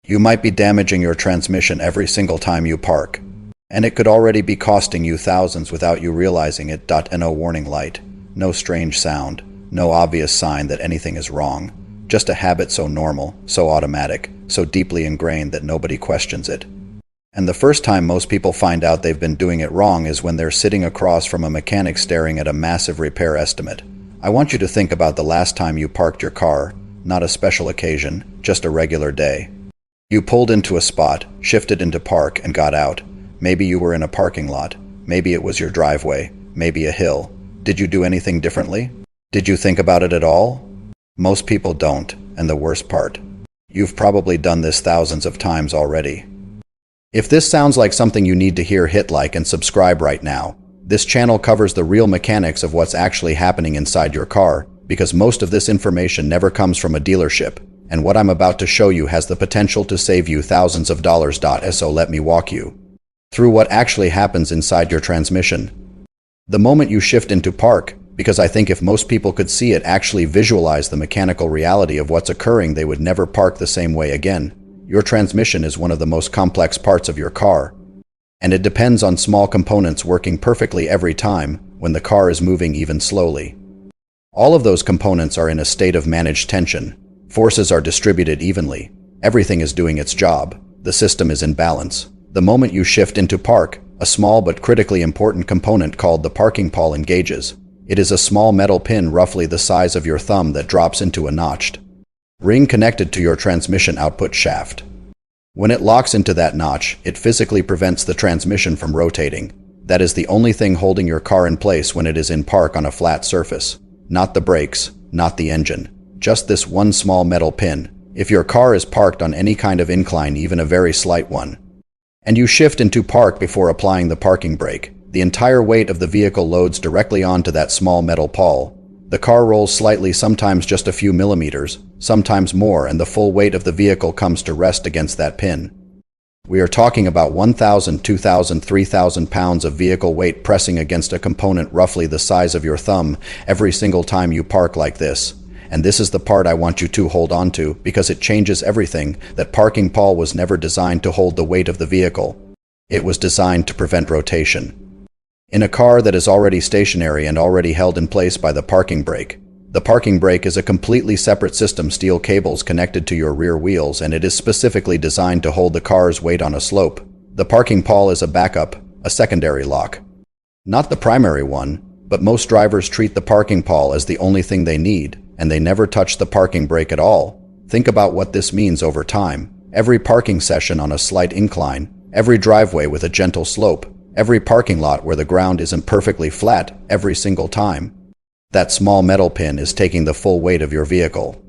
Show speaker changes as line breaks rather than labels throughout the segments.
You might be damaging your transmission every single time you park, and it could already be costing you thousands without you realizing it. No warning light, no strange sound, no obvious sign that anything is wrong. Just a habit so normal, so automatic, so deeply ingrained that nobody questions it. And the first time most people find out they've been doing it wrong is when they're sitting across from a mechanic staring at a massive repair estimate. I want you to think about the last time you parked your car, not a special occasion, just a regular day. You pulled into a spot, shifted into park, and got out. Maybe you were in a parking lot. Maybe it was your driveway. Maybe a hill. Did you do anything differently? Did you think about it at all? Most people don't, and the worst part, you've probably done this thousands of times already. If this sounds like something you need to hear, hit like and subscribe right now. This channel covers the real mechanics of what's actually happening inside your car, because most of this information never comes from a dealership, and what I'm about to show you has the potential to save you thousands of dollars. So let me walk you through what actually happens inside your transmission. The moment you shift into park, because I think if most people could see it, actually visualize the mechanical reality of what's occurring, they would never park the same way again. Your transmission is one of the most complex parts of your car, and it depends on small components working perfectly every time when the car is moving even slowly. All of those components are in a state of managed tension. Forces are distributed evenly. Everything is doing its job. The system is in balance. The moment you shift into park, a small but critically important component called the parking pawl engages. It is a small metal pin roughly the size of your thumb that drops into a notched ring connected to your transmission output shaft. When it locks into that notch, it physically prevents the transmission from rotating. That is the only thing holding your car in place when it is in park on a flat surface. Not the brakes, not the engine. Just this one small metal pin. If your car is parked on any kind of incline, even a very slight one, and you shift into park before applying the parking brake, the entire weight of the vehicle loads directly onto that small metal pawl. The car rolls slightly, sometimes just a few millimeters, sometimes more, and the full weight of the vehicle comes to rest against that pin. We are talking about 1,000, 2,000, 3,000 pounds of vehicle weight pressing against a component roughly the size of your thumb every single time you park like this. And this is the part I want you to hold on to, because it changes everything. That parking pawl was never designed to hold the weight of the vehicle. It was designed to prevent rotation. In a car that is already stationary and already held in place by the parking brake, the parking brake is a completely separate system, steel cables connected to your rear wheels, and it is specifically designed to hold the car's weight on a slope. The parking pawl is a backup, a secondary lock. Not the primary one, but most drivers treat the parking pawl as the only thing they need, and they never touch the parking brake at all. Think about what this means over time. Every parking session on a slight incline, every driveway with a gentle slope, every parking lot where the ground isn't perfectly flat every single time. That small metal pin is taking the full weight of your vehicle.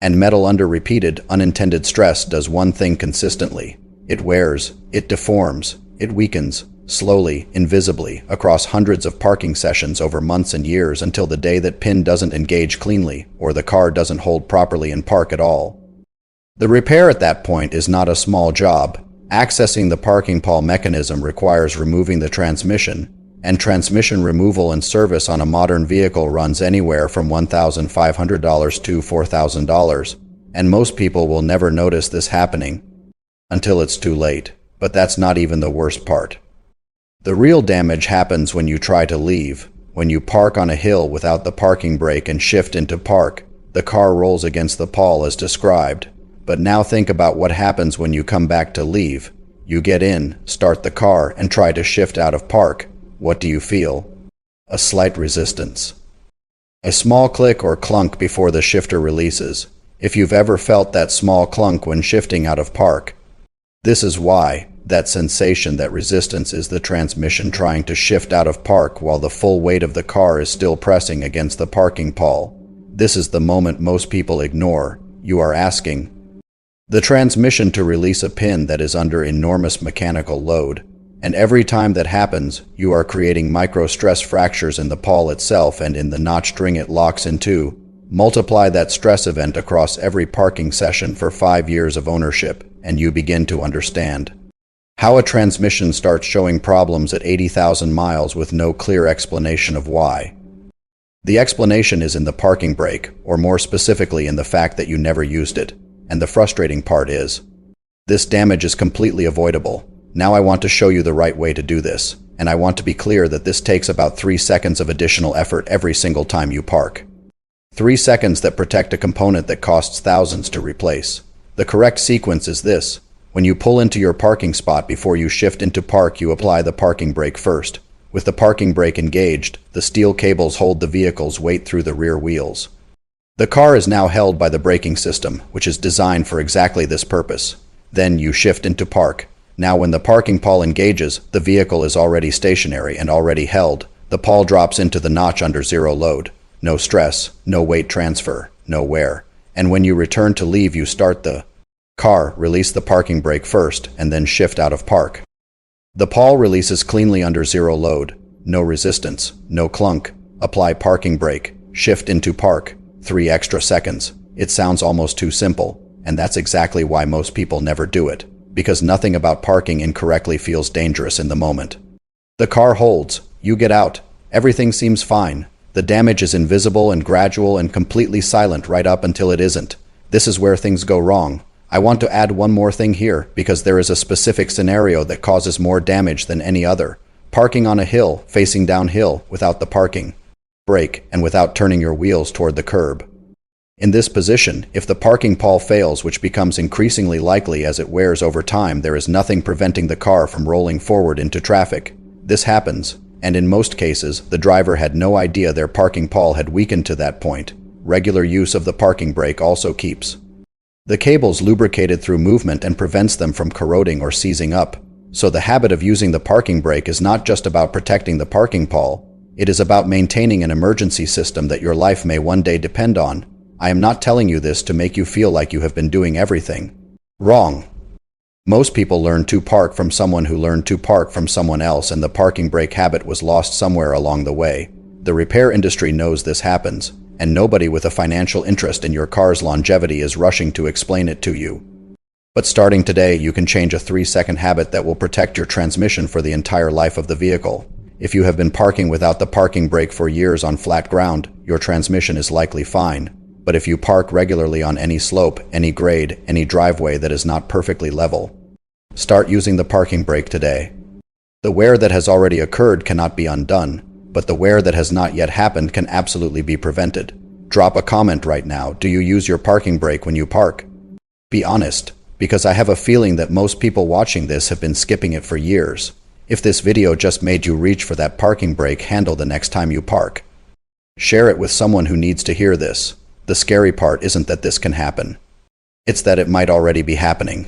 And metal under repeated, unintended stress does one thing consistently. It wears, it deforms, it weakens, slowly, invisibly, across hundreds of parking sessions over months and years, until the day that pin doesn't engage cleanly, or the car doesn't hold properly in park at all. The repair at that point is not a small job. Accessing the parking pawl mechanism requires removing the transmission, and transmission removal and service on a modern vehicle runs anywhere from $1,500 to $4,000, and most people will never notice this happening until it's too late. But that's not even the worst part. The real damage happens when you try to leave. When you park on a hill without the parking brake and shift into park, the car rolls against the pawl as described. But now think about what happens when you come back to leave. You get in, start the car, and try to shift out of park. What do you feel? A slight resistance. A small click or clunk before the shifter releases. If you've ever felt that small clunk when shifting out of park, this is why. That sensation, that resistance, is the transmission trying to shift out of park while the full weight of the car is still pressing against the parking pawl. This is the moment most people ignore. You are asking the transmission to release a pin that is under enormous mechanical load. And every time that happens, you are creating micro-stress fractures in the pawl itself and in the notched ring it locks into. Multiply that stress event across every parking session for 5 years of ownership, and you begin to understand how a transmission starts showing problems at 80,000 miles with no clear explanation of why. The explanation is in the parking brake, or more specifically in the fact that you never used it. And the frustrating part is, This damage is completely avoidable. Now I want to show you the right way to do this, and I want to be clear that this takes about 3 seconds of additional effort every single time you park. 3 seconds that protect a component that costs thousands to replace. The correct sequence is this. When you pull into your parking spot before you shift into park, you apply the parking brake first. With the parking brake engaged, the steel cables hold the vehicle's weight through the rear wheels. The car is now held by the braking system, which is designed for exactly this purpose. Then you shift into park. Now when the parking pawl engages, the vehicle is already stationary and already held. The pawl drops into the notch under zero load. No stress, no weight transfer, no wear. And when you return to leave, you start the car, release the parking brake first, and then shift out of park. The pawl releases cleanly under zero load. No resistance, no clunk. Apply parking brake, shift into park. 3 extra seconds. It sounds almost too simple, and that's exactly why most people never do it, because nothing about parking incorrectly feels dangerous in the moment. The car holds. You get out. Everything seems fine. The damage is invisible and gradual and completely silent right up until it isn't. This is where things go wrong. I want to add one more thing here, because there is a specific scenario that causes more damage than any other. Parking on a hill, facing downhill, without the parking brake, and without turning your wheels toward the curb. In this position, if the parking pawl fails, which becomes increasingly likely as it wears over time, there is nothing preventing the car from rolling forward into traffic. This happens, and in most cases, the driver had no idea their parking pawl had weakened to that point. Regular use of the parking brake also keeps the cables lubricated through movement and prevents them from corroding or seizing up. So the habit of using the parking brake is not just about protecting the parking pawl, it is about maintaining an emergency system that your life may one day depend on. I am not telling you this to make you feel like you have been doing everything wrong. Most people learn to park from someone who learned to park from someone else, and the parking brake habit was lost somewhere along the way. The repair industry knows this happens, and nobody with a financial interest in your car's longevity is rushing to explain it to you. But starting today, you can change a 3-second habit that will protect your transmission for the entire life of the vehicle. If you have been parking without the parking brake for years on flat ground, your transmission is likely fine. But if you park regularly on any slope, any grade, any driveway that is not perfectly level, start using the parking brake today. The wear that has already occurred cannot be undone, but the wear that has not yet happened can absolutely be prevented. Drop a comment right now. Do you use your parking brake when you park? Be honest, because I have a feeling that most people watching this have been skipping it for years. If this video just made you reach for that parking brake handle the next time you park, share it with someone who needs to hear this. The scary part isn't that this can happen. It's that it might already be happening.